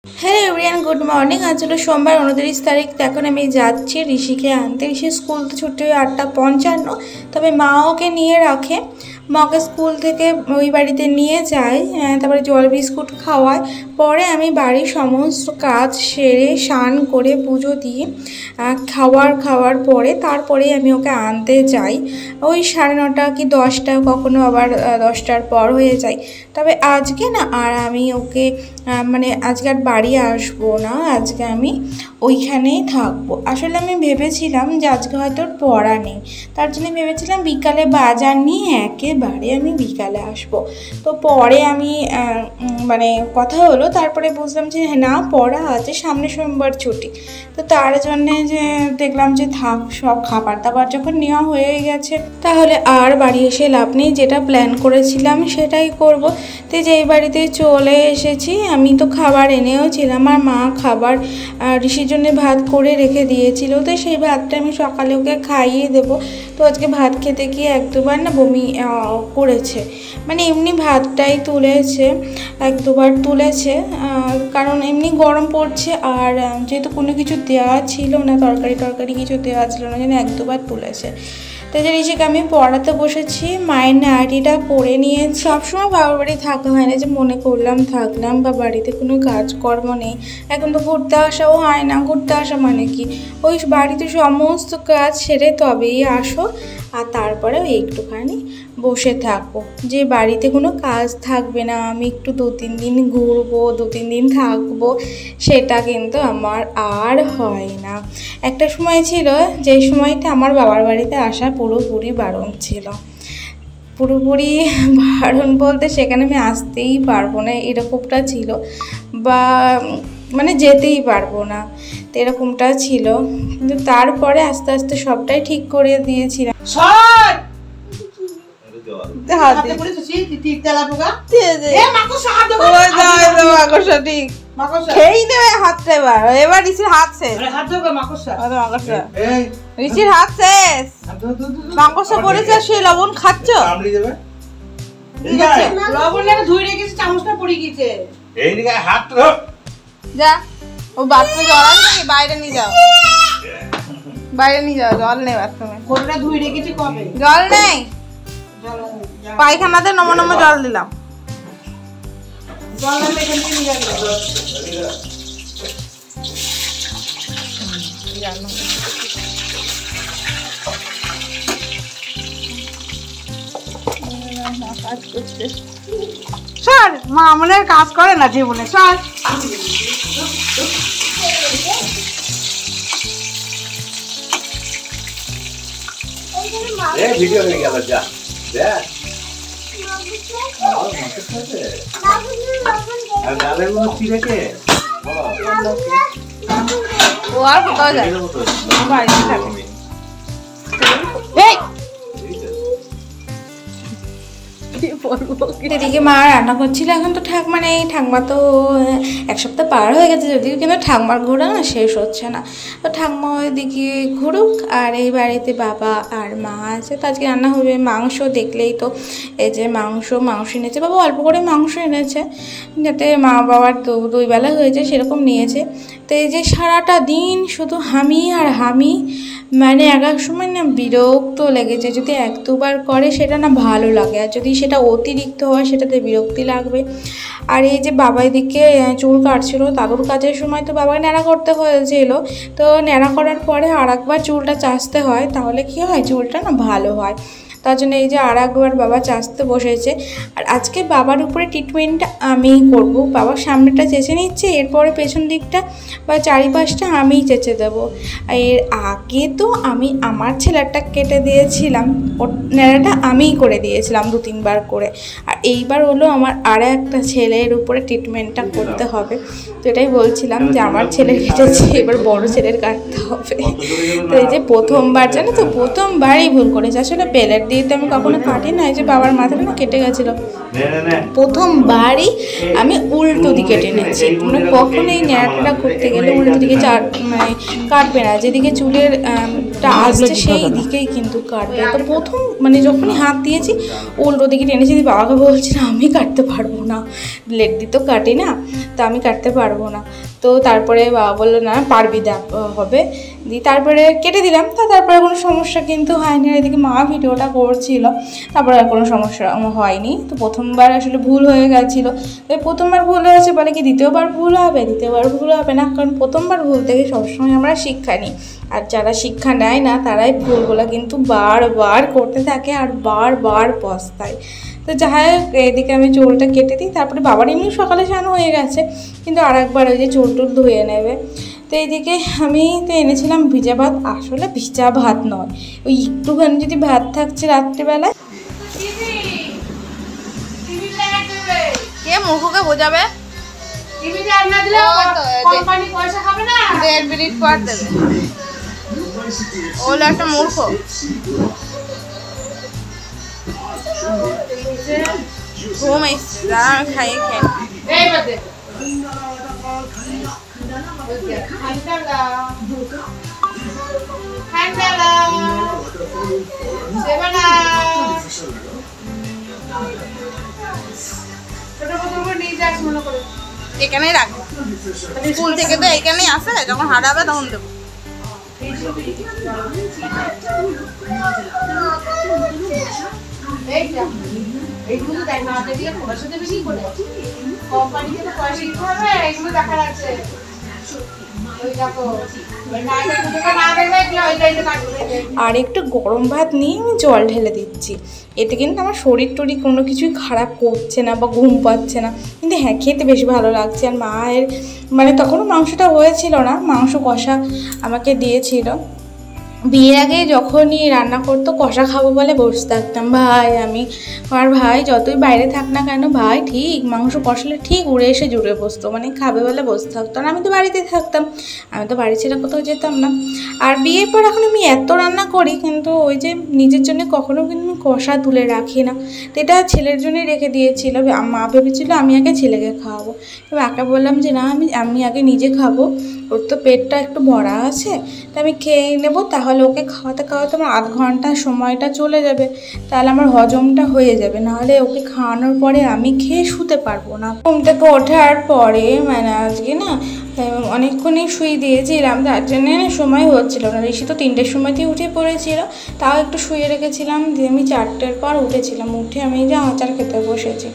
Hello everyone, good morning. আজ হলো সোমবার 29 তারিখ। এখন আমি যাচ্ছি ঋষিকে আনতে। ঋষির স্কুল তো ছুটি হয় 8:55, তবে মা ওকে নিয়ে রাখে। মাকে স্কুল থেকে ওই বাড়িতে নিয়ে যায়, তারপরে জল বিস্কুট খাওয়ায়। পরে আমি বাড়ির সমস্ত কাজ সেরে স্নান করে পুজো দিয়ে খাওয়ার পরে তারপরে আমি ওকে আনতে যাই। ওই 9:30 কি 10টা, কখনো আবার 10টার পর হয়ে যায়। তবে আজকে না, আর আমি ওকে আজকে আর বাড়ি আসবো না, আজকে আমি ওইখানেই থাকবো। আসলে আমি ভেবেছিলাম যে আজকে হয়তো ওর পড়া নেই, তার জন্য ভেবেছিলাম বিকালে বাজার নিয়ে একেবারে আমি বিকালে আসবো। তো পরে আমি কথা হলো, তারপরে বুঝলাম যে না, পড়া আছে, সামনে সোমবার ছুটি। তো তার জন্যে যে দেখলাম যে থাক, সব খাবার দাবার যখন নেওয়া হয়ে গেছে তাহলে আর বাড়ি এসে লাভ নেই। যেটা প্ল্যান করেছিলাম সেটাই করব। তো যেই বাড়িতে চলে এসেছি, আমি তো খাবার এনেও ছিলাম, আর মা খাবার ঋষির জন্য ভাত করে রেখে দিয়েছিল। তো সেই ভাতটা আমি সকালে ওকে খাইয়ে দেবো। তো আজকে ভাত খেতে গিয়ে 1-2বার না বমি করেছে। এমনি ভাতটাই তুলেছে, 1-2বার তুলেছে, কারণ এমনি গরম পড়ছে। আর যেহেতু কোনো কিছু দেওয়া ছিল না, তরকারি কিছু দেওয়া ছিল না, যেন 1-2বার তুলেছে। তো যে ঋষিকে আমি পড়াতে বসেছি, মায়ের নাড়িটা পরে নিয়ে সবসময় বাবার বাড়ি থাকা হয় না, যে মনে করলাম থাকলাম, বা বাড়িতে কোনো কাজকর্ম নেই। এখন তো ঘুরতে আসাও হয় না। ঘুরতে আসা মানে কি, ওই বাড়িতে সমস্ত কাজ সেরে তবেই আসো, আর তারপরে ওই একটুখানি বসে থাকো। যে বাড়িতে কোনো কাজ থাকবে না, আমি একটু 2-3 দিন ঘুরবো, 2-3 দিন থাকবো, সেটা কিন্তু আমার আর হয় না। একটা সময় ছিল, যে সময়টা আমার বাবার বাড়িতে আসা পুরোপুরি বারণ ছিল। পুরোপুরি বারণ বলতে সেখানে আমি আসতেই পারবো না, এরকমটা ছিল, বা যেতেই পারবো না, তো এরকমটা ছিল। কিন্তু তারপরে আস্তে আস্তে সবটাই ঠিক করে দিয়েছিলাম। এবার ঋষির হাত শেষ, ঋষির হাত শেষ, মাকড়সা পড়েছে, সে লবণ খাচ্ছ? যা, ও বাথরুমে জল আছে নাকি? বাইরে নিয়ে যাও, জল নেই বাথরুমে। জল নেই, পায়খানাতে নম জল দিলাম। সর, মা আমাদের কাজ করে না জীবনে, সর। ভিডিও হয়ে গেল, যা দেখ। ও আর কোথাও যায় বাড়িতে থাকে। এদিকে মা রান্না করছিল, এখন তো ঠাকমা নেই। ঠাকমা তো 1 সপ্তাহ পার হয়ে গেছে যদিও, কিন্তু ঠাকমার ঘোরা না শেষ হচ্ছে না। তো ঠাকমা ওইদিকে ঘুরুক, আর এই বাড়িতে বাবা আর মা আছে। তো আজকে রান্না হবে মাংস। দেখলেই তো, এই যে মাংস এনেছে বাবা, অল্প করে মাংস এনেছে, যাতে মা বাবার 2 বেলা হয়েছে সেরকম নিয়েছে। তো এই যে সারাটা দিন শুধু হামি আর হামি, এক এক সময় না বিরক্ত লেগেছে। যদি 1-2বার করে সেটা না ভালো লাগে, আর যদি সেটা অতিরিক্ত হয় সেটাতে বিরক্তি লাগবে। আর এই যে বাবা এদিকে চুল কাটছিল, দাদুর কাজের সময় তো বাবাকে ন্যাড়া করতে হয়েছিল। তো ন্যাড়া করার পরে আরেকবার চুলটা চাষতে হয়, তাহলে কি হয়, চুলটা না ভালো হয়। তার জন্য এই যে আরেকবার বাবা চাষতে বসেছে। আর আজকে বাবার উপরে ট্রিটমেন্টটা আমিই করব। বাবার সামনেটা চেঁচে নিচ্ছে, এরপরে পেছন দিকটা বা চারিপাশটা আমিই চেঁচে দেবো। এর আগে তো আমি আমার ছেলেরটা কেটে দিয়েছিলাম, ওর ন্যাড়াটা আমিই করে দিয়েছিলাম 2-3বার করে। আর এইবার হলো আমার আর একটা ছেলের উপরে ট্রিটমেন্টটা করতে হবে। তো এটাই বলছিলাম যে আমার ছেলের কেটেছে, এবার বড় ছেলের কাটতে হবে। তো এই যে প্রথমবার, জানো তো, প্রথমবারই ভুল করেছে। আসলে পেলেট দিয়ে তো আমি কখনো কাটি না, এই যে বাবার মাথাটা না কেটে গেছিলো, প্রথমবারই আমি উল্টো দিকে টেনেছি। কখনো এই ন্যাড়াটা করতে গেলে উল্টো দিকে কাটবে না, যেদিকে চুলের চোরটা আসছে সেই দিকেই কিন্তু কাটবে। তো প্রথম মানে যখনই হাত দিয়েছি উল্টো দিকে টেনেছি, বাবাকে বলছি না আমি কাটতে পারবো না, ব্লেড দিয়ে তো কাটি না, তো আমি কাটতে পারবো না। তো তারপরে বাবা বললো না পারবি, দেখ হবে, দিয়ে তারপরে কেটে দিলাম। তারপরে কোনো সমস্যা কিন্তু হয়নি। আর এদিকে মা ভিডিওটা করছিল, তারপরে আর কোনো সমস্যা হয়নি। তো প্রথমবার আসলে ভুল হয়ে গেছিলো। তো প্রথমবার ভুল হয়েছে বলে কি দ্বিতীয়বার ভুল হবে? দ্বিতীয়বার ভুল হবে না, কারণ প্রথমবার ভুল থেকে সবসময় আমরা শিক্ষা নিই। আর যারা শিক্ষা নেয় না তারাই ভুলগুলো কিন্তু বারবার করতে থাকে আর বারবার পস্তায়। তো যাই হোক, এদিকে আমি চুলটা কেটে দিই। তারপরে বাবার এমনি সকালে স্নান হয়ে গেছে, কিন্তু আর একবার ওই যে চুল টুল ধুয়ে নেবে। তো এইদিকে আমি তো এনেছিলাম ভিজা ভাত, আসলে ভিজা ভাত নয়, ওই একটুখানি যদি ভাত থাকছে রাত্রিবেলায়। কে মুখকে বোঝাবে? ওগুলো একটা মূর্খ। ঘুম এসছে, দাঁড়া আমি খাইয়ে খেয়ে এখানেই রাখবো। স্কুল থেকে তো এখানেই আসে, যখন হারাবে তখন দেবো। এইগুলো দেখ না দিলে পয়সা দেবে কি করে? কোম্পানিকে তো পয়সা দিতে হবে, এগুলো দেখা যাচ্ছে। আর একটু গরম ভাত নিয়ে আমি জল ঢেলে দিচ্ছি। এতে কিন্তু আমার শরীর টরীর কোনো কিছুই খারাপ করছে না বা ঘুম পাচ্ছে না, কিন্তু হ্যাঁ খেতে বেশি ভালো লাগছে। আর মায়ের মানে তখনও মাংসটা হয়েছিল না, মাংস কষা আমাকে দিয়েছিল। বিয়ের আগে যখনই রান্না করতো কষা খাবো বলে বসে থাকতাম। ভাই আমি আমার ভাই যতই বাইরে থাক না কেন, ভাই ঠিক মাংস কষালে ঠিক উড়ে এসে জুড়ে বসতো, মানে খাবে বলে বসে থাকতো। আর আমি তো বাড়িতে থাকতাম, আমি তো বাড়ি ছেড়ে কোথাও যেতাম না। আর বিয়ের পর এখন আমি এত রান্না করি, কিন্তু ওই যে নিজের জন্য কখনো কিন্তু আমি কষা তুলে রাখি না। তো এটা ছেলের জন্যই রেখে দিয়েছিল। মা ভেবেছিল আমি আগে ছেলেকে খাওয়াবো, তো মাকে বললাম যে না আমি আগে নিজে খাবো, ওর তো পেটটা একটু ভরা আছে, তো আমি খেয়ে নেবো, তাহলে ওকে খাওয়াতে খাওয়াতে আমার আধ ঘন্টা সময়টা চলে যাবে, তাহলে আমার হজমটা হয়ে যাবে। নাহলে ওকে খাওয়ানোর পরে আমি খেয়ে শুতে পারবো না। ঘুম থেকে ওঠার পরে মানে আজকে না অনেকক্ষণই শুয়ে দিয়েছিলাম, তার জন্য সময় হচ্ছিল না। ঋষি তো 3টের সময়তেই উঠে পড়েছিল, তাও একটু শুয়ে রেখেছিলাম, দিয়ে আমি 4টের পর উঠেছিলাম। উঠে আমি যে আচার খেতে বসেছি,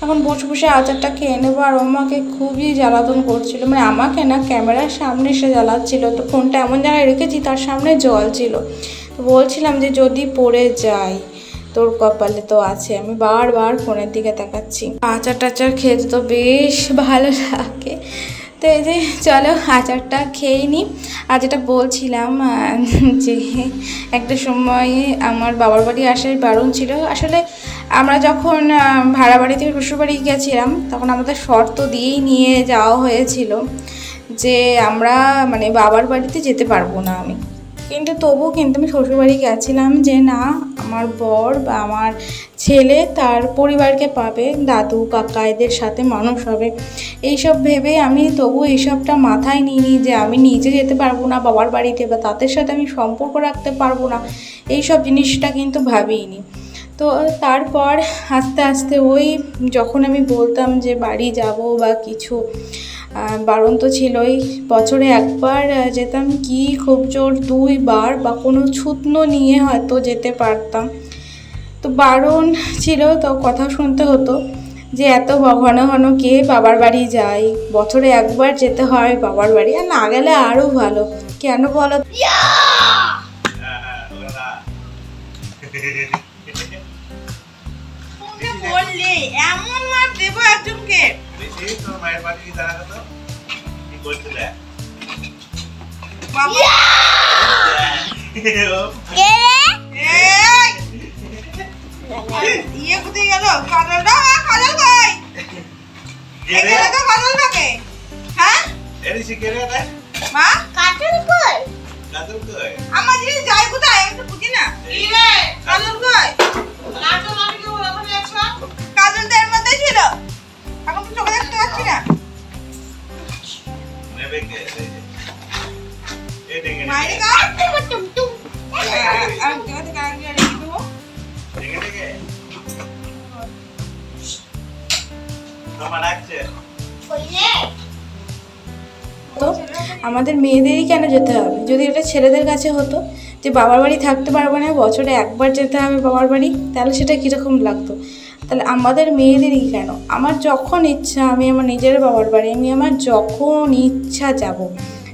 এখন বসে বসে আচারটা খেয়ে নেবো। আর আমাকে খুবই জ্বালাতন করছিল, মানে আমাকে না ক্যামেরার সামনে এসে জ্বালাচ্ছিল। তো ফোনটা এমন জায়গায় রেখেছি তার সামনে জল ছিল, তো বলছিলাম যে যদি পড়ে যায় তোর কপালে তো আছে। আমি বারবার ফোনের দিকে তাকাচ্ছি। আচার টাচার খেতে তো বেশ ভালো লাগে। তো এই যে চলো আচারটা খেয়ে নিই। আর যেটা বলছিলাম যে একটা সময় আমার বাবার বাড়ি আসার বারণ ছিল। আসলে আমরা যখন ভাড়া বাড়ি থেকে শ্বশুরবাড়ি গেছিলাম, তখন আমাদের শর্ত দিয়েই নিয়ে যাওয়া হয়েছিল যে আমরা মানে বাবার বাড়িতে যেতে পারবো না আমি। কিন্তু তবুও কিন্তু আমি শ্বশুরবাড়ি গেছিলাম যে না আমার বর বা আমার ছেলে তার পরিবারকে পাবে, দাদু কাকা এদের সাথে মানুষ হবে, এইসব ভেবে আমি তবু এইসবটা মাথায় নিইনি যে আমি নিজে যেতে পারবো না বাবার বাড়িতে বা তাদের সাথে আমি সম্পর্ক রাখতে পারবো না, এইসব জিনিসটা কিন্তু ভাবিনি। তো তারপর আস্তে আস্তে ওই যখন আমি বলতাম যে বাড়ি যাব বা কিছু, বারণ তো ছিলই, বছরে একবার যেতাম, কি খুব জোর 2 বার বা কোনো ছুতনো নিয়ে হয়তো যেতে পারতাম। তো বারণ ছিল, তো কথা শুনতে হতো যে এত ঘন ঘন কে বাবার বাড়ি যায়, বছরে একবার যেতে হয় বাবার বাড়ি। আর না গেলে আরও ভালো, কেন বলো? বললে এমন মার দেবো একজনকে। মায়ের বাড়ি দাঁড়ানো তো কি করছিলে? ইয়ে কোথায় গেল? কাজলটা কাজল কই? তো কাজলটাকে হ্যাঁ মা কাজল কই? কাজল কই? আমার জিনিস যায় কোথায় আমি তো বুঝি না। কাজল কই? কাজল আমি কি ওখানে আছো? কাজল তো এর মধ্যে ছিল, এখন তো চোখে দেখতে পাচ্ছি না। নেবে কে? এই দেখে মাইরে কাটতে টুম টুম তো আমাদের মেয়েদেরই কেন যেতে হবে? যদি এটা ছেলেদের কাছে হতো যে বাবার বাড়ি থাকতে পারবো না, বছরে একবার যেতে হবে বাবার বাড়ি, তাহলে সেটা কীরকম লাগতো? তাহলে আমাদের মেয়েদেরই কেন? আমার যখন ইচ্ছা আমি আমার নিজের বাবার বাড়ি, আমি আমার যখন ইচ্ছা যাব,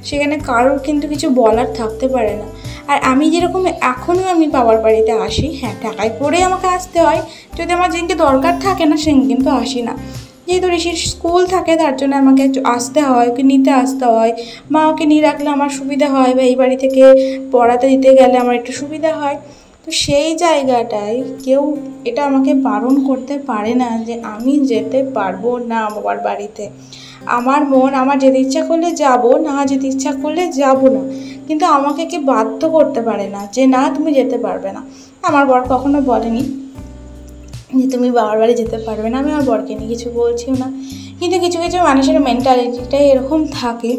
সেখানে কারোর কিন্তু কিছু বলার থাকতে পারে না। আর আমি যেরকম এখনও আমি বাবার বাড়িতে আসি, হ্যাঁ টাকায় পড়ে আমাকে আসতে হয়, যদি আমার যেদিনকে দরকার থাকে না সেদিন কিন্তু আসি না। যেহেতু ঋষির স্কুল থাকে তার জন্য আমাকে আসতে হয়, ওকে নিতে আসতে হয়। মা ওকে নিয়ে রাখলে আমার সুবিধা হয়, বা এই বাড়ি থেকে পড়াতে দিতে গেলে আমার একটু সুবিধা হয়। তো সেই জায়গাটায় কেউ এটা আমাকে বারণ করতে পারে না যে আমি যেতে পারবো না বাবার বাড়িতে। আমার মন, আমার যেতে ইচ্ছা করলে যাব, না যেতে ইচ্ছা করলে যাব না, কিন্তু আমাকে কি বাধ্য করতে পারে না যে না তুমি যেতে পারবে না। আমার বর কখনো বলেনি যে তুমি বাবার বাড়ি যেতে পারবে না, আমি আমার বরকে নিয়ে কিছু বলছিও না। কিন্তু কিছু কিছু মানুষের মেন্টালিটিটাই এরকম থাকে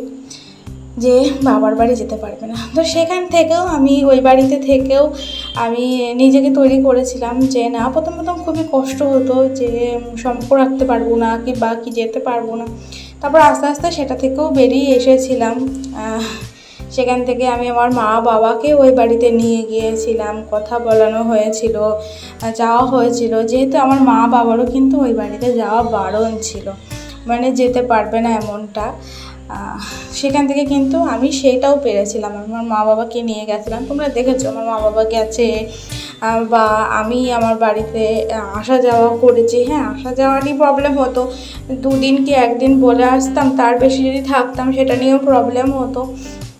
যে বাবার বাড়ি যেতে পারবে না। তো সেখান থেকেও আমি ওই বাড়িতে থেকেও আমি নিজেকে তৈরি করেছিলাম যে না, প্রথম খুবই কষ্ট হতো যে সম্পর্ক রাখতে পারবো না কি যেতে পারবো না। তারপর আস্তে আস্তে সেটা থেকেও বেরিয়ে এসেছিলাম। সেখান থেকে আমি আমার মা বাবাকে ওই বাড়িতে নিয়ে গিয়েছিলাম, কথা বলানো হয়েছিল, যাওয়া হয়েছিল। যেহেতু আমার মা বাবারও কিন্তু ওই বাড়িতে যাওয়া বারণ ছিল, মানে যেতে পারবে না এমনটা। সেখান থেকে কিন্তু আমি সেইটাও পেরেছিলাম, আমার মা বাবাকে নিয়ে গেছিলাম। তোমরা দেখেছো আমার মা বাবা গেছে, বা আমি আমার বাড়িতে আসা যাওয়া করেছি। হ্যাঁ, আসা যাওয়ারই প্রবলেম হতো, 2 দিন কি 1 দিন বলে আসতাম, তার বেশি যদি থাকতাম সেটা নিয়েও প্রবলেম হতো।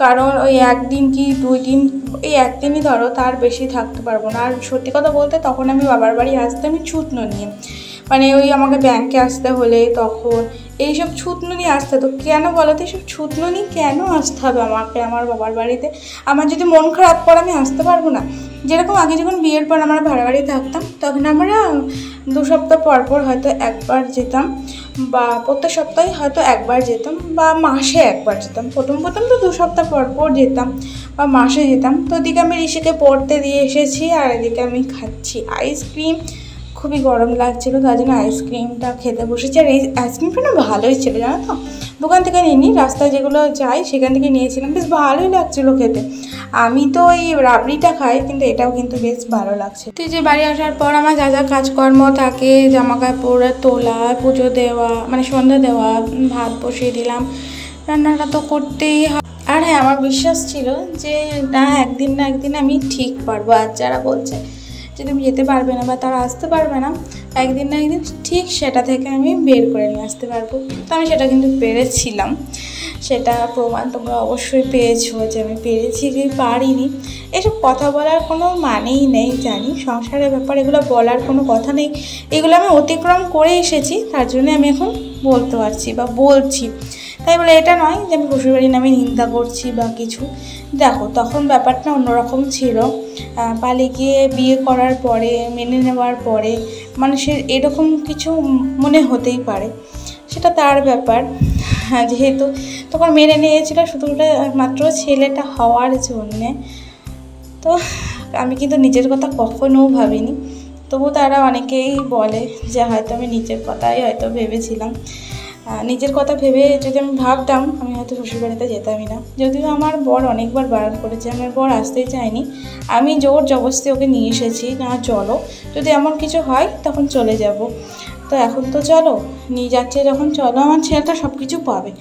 কারণ ওই 1 দিন কি 2 দিন, এই 1 দিনই ধরো, তার বেশি থাকতে পারবো না। আর সত্যি কথা বলতে তখন আমি বাবার বাড়ি আসতাম ছুটনো নিয়ে, মানে ওই আমাকে ব্যাংকে আসতে হলে তখন এইসব ছুটনো নিয়ে আসতে হতো। কেন বলো তো, এইসব ছুটনো নিয়ে কেন আসতে হবে আমাকে আমার বাবার বাড়িতে? আমার যদি মন খারাপ করে আমি আসতে পারবো না? যেরকম আগে যখন বিয়ের পর আমরা ভাড়া বাড়ি থাকতাম, তখন আমরা 2 সপ্তাহ পর পর হয়তো একবার যেতাম, বা প্রত্যেক সপ্তাহে হয়তো একবার যেতাম, বা মাসে একবার যেতাম। প্রথম তো 2 সপ্তাহ পর পর যেতাম বা মাসে যেতাম। তো ওদিকে আমি ঋষিকে পড়তে দিয়ে এসেছি, আর এদিকে আমি খাচ্ছি আইসক্রিম। খুবই গরম লাগছিলো, তার জন্য আইসক্রিমটা খেতে বসেছি। আর এই আইসক্রিমটা না ভালোই ছিল, জানো তো, দোকান থেকে নিইনি, রাস্তায় যেগুলো যাই সেখান থেকে নিয়েছিলাম, বেশ ভালোই লাগছিলো খেতে। আমি তো ওই রাবড়িটা খাই, কিন্তু এটাও কিন্তু বেশ ভালো লাগছে। তো যে বাড়ি আসার পর আমার যা যা কাজকর্ম থাকে, জামা কাপড় তোলা, পুজো দেওয়া, মানে সন্ধ্যা দেওয়া, ভাত বসিয়ে দিলাম, রান্নাটা তো করতেই হয়। আর হ্যাঁ, আমার বিশ্বাস ছিল যে না একদিন না একদিন আমি ঠিক পারবো। আর যারা বলছে যে তুমি যেতে পারবে না বা তারা আসতে পারবে না, একদিন না একদিন ঠিক সেটা থেকে আমি বের করে নিয়ে আসতে পারবো। তো আমি সেটা কিন্তু পেরেছিলাম, সেটা প্রমাণ তোমরা অবশ্যই পেয়েছো যে আমি পেরেছি কি পারিনি। এসব কথা বলার কোনো মানেই নেই, জানি সংসারের ব্যাপার, এগুলো বলার কোনো কথা নেই। এগুলো আমি অতিক্রম করে এসেছি, তার জন্য আমি এখন বলতে পারছি বা বলছি। তাই বলে এটা নয় যে আমি শ্বশুরবাড়ির নামে নিন্দা করছি বা কিছু। দেখো, তখন ব্যাপারটা অন্যরকম ছিল। পালিয়ে গিয়ে বিয়ে করার পরে, মেনে নেওয়ার পরে মানুষের এরকম কিছু মনে হতেই পারে, সেটা তার ব্যাপার। যেহেতু তখন মেনে নিয়েছিল শুধু মাত্র ছেলেটা হওয়ার জন্যে, তো আমি কিন্তু নিজের কথা কখনোও ভাবিনি। তবু তারা অনেকেই বলে যে হয়তো আমি নিজের কথাই হয়তো ভেবেছিলাম। নিজের কথা ভেবে যদি আমি ভাবতাম, আমি হয়তো শ্বশুরবাড়িতে যেতামই না। যদিও আমার বর অনেকবার বারণ করেছে, আমার বর আসতেই চায়নি, আমি জোর জবরদস্তি ওকে নিয়ে এসেছি, না চলো, যদি এমন কিছু হয় তখন চলে যাব। তো এখন তো চলো, নিয়ে যাচ্ছে যখন চলো, আমার ছেলেটা সব কিছু পাবে।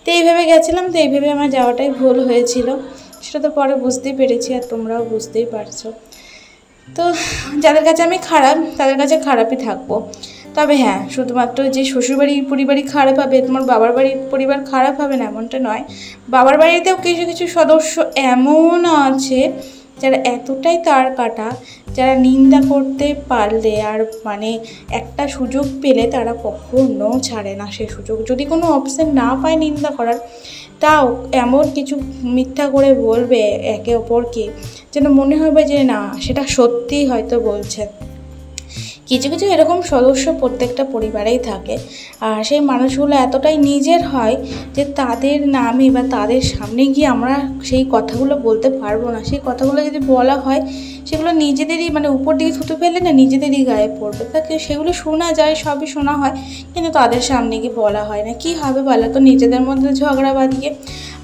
তো এইভাবে গেছিলাম, তো এইভাবে আমার যাওয়াটাই ভুল হয়েছিল, সেটা তো পরে বুঝতেই পেরেছি, আর তোমরাও বুঝতেই পারছো। তো যাদের কাছে আমি খারাপ, তাদের কাছে খারাপই থাকবো। তবে হ্যাঁ, শুধুমাত্র যে শ্বশুরবাড়ির পরিবারই খারাপ হবে, তোমার বাবার বাড়ির পরিবার খারাপ হবে না এমনটা নয়। বাবার বাড়িতেও কিছু কিছু সদস্য এমন আছে যারা এতটাই তার কাটা, যারা নিন্দা করতে পারলে আর মানে একটা সুযোগ পেলে তারা কখনো ছাড়ে না সে সুযোগ। যদি কোনো অপশন না পায় নিন্দা করার, তাও এমন কিছু মিথ্যা করে বলবে একে অপরকে যেন মনে হবে যে না, সেটা সত্যিই হয়তো বলছে। কিছু কিছু এরকম সদস্য প্রত্যেকটা পরিবারেই থাকে, আর সেই মানুষগুলো এতটাই নিজের হয় যে তাদের নামে বা তাদের সামনে গিয়ে আমরা সেই কথাগুলো বলতে পারবো না। সেই কথাগুলো যদি বলা হয় সেগুলো নিজেদেরই মানে উপর দিকে থুতু ফেলে না নিজেদেরই গায়ে পড়বে, তাকে সেগুলো শোনা যায়, সবই শোনা হয়, কিন্তু তাদের সামনে গিয়ে বলা হয় না। কী হবে বলো তো, নিজেদের মধ্যে ঝগড়া বাঁধিয়ে।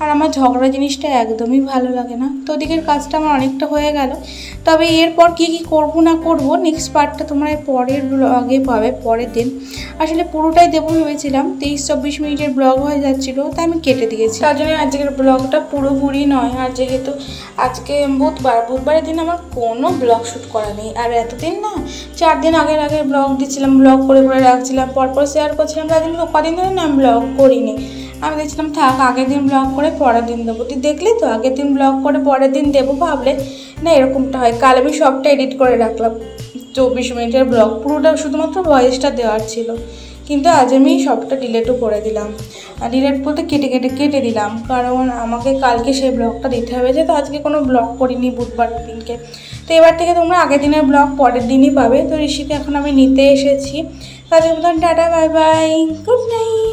আর আমার ঝগড়া জিনিসটা একদমই ভালো লাগে না। তো ওদিকের কাজটা আমার অনেকটা হয়ে গেল। তবে এরপর কী কী করবো না করবো নেক্সট পার্টটা তোমরা পরের ব্লগে পাবে, পরের দিন। আসলে পুরোটাই দেবো ভেবেছিলাম, 23-24 মিনিটের ব্লগ হয়ে যাচ্ছিলো, তাই আমি কেটে দিয়েছি। তার জন্য আজকের ব্লগটা পুরোপুরি নয়। আর যেহেতু আজকে বুধবারের দিন আমার কোনো ব্লগ শ্যুট করা নেই। আর এতদিন না 4 দিন আগের ব্লগ দিচ্ছিলাম, ব্লগ করে রাখছিলাম, পরপর শেয়ার করছিলাম। তার জন্য কদিন ধরে না আমি ব্লগ করিনি। আমি দেখছিলাম থাক আগের দিন ব্লগ করে পরের দিন দেবো। তুই দেখলি তো, আগের দিন ব্লগ করে পরের দিন দেবো ভাবলে না এরকমটা হয়। কাল আমি সবটা এডিট করে রাখলাম, 24 মিনিটের ব্লগ পুরোটা, শুধুমাত্র ভয়েসটা দেওয়ার ছিল, কিন্তু আজ আমি সবটা ডিলেটও করে দিলাম। আর ডিলেট বলতে কেটে দিলাম, কারণ আমাকে কালকে সেই ব্লগটা দিতে হবে, যেহেতু আজকে কোনো ব্লগ করিনি বুধবার দিনকে। তো এবার থেকে তোমরা আগের দিনের ব্লগ পরের দিনই পাবে। তো ঋষিকে এখন আমি নিতে এসেছি। তাদের মতন tata, bye bye, good night.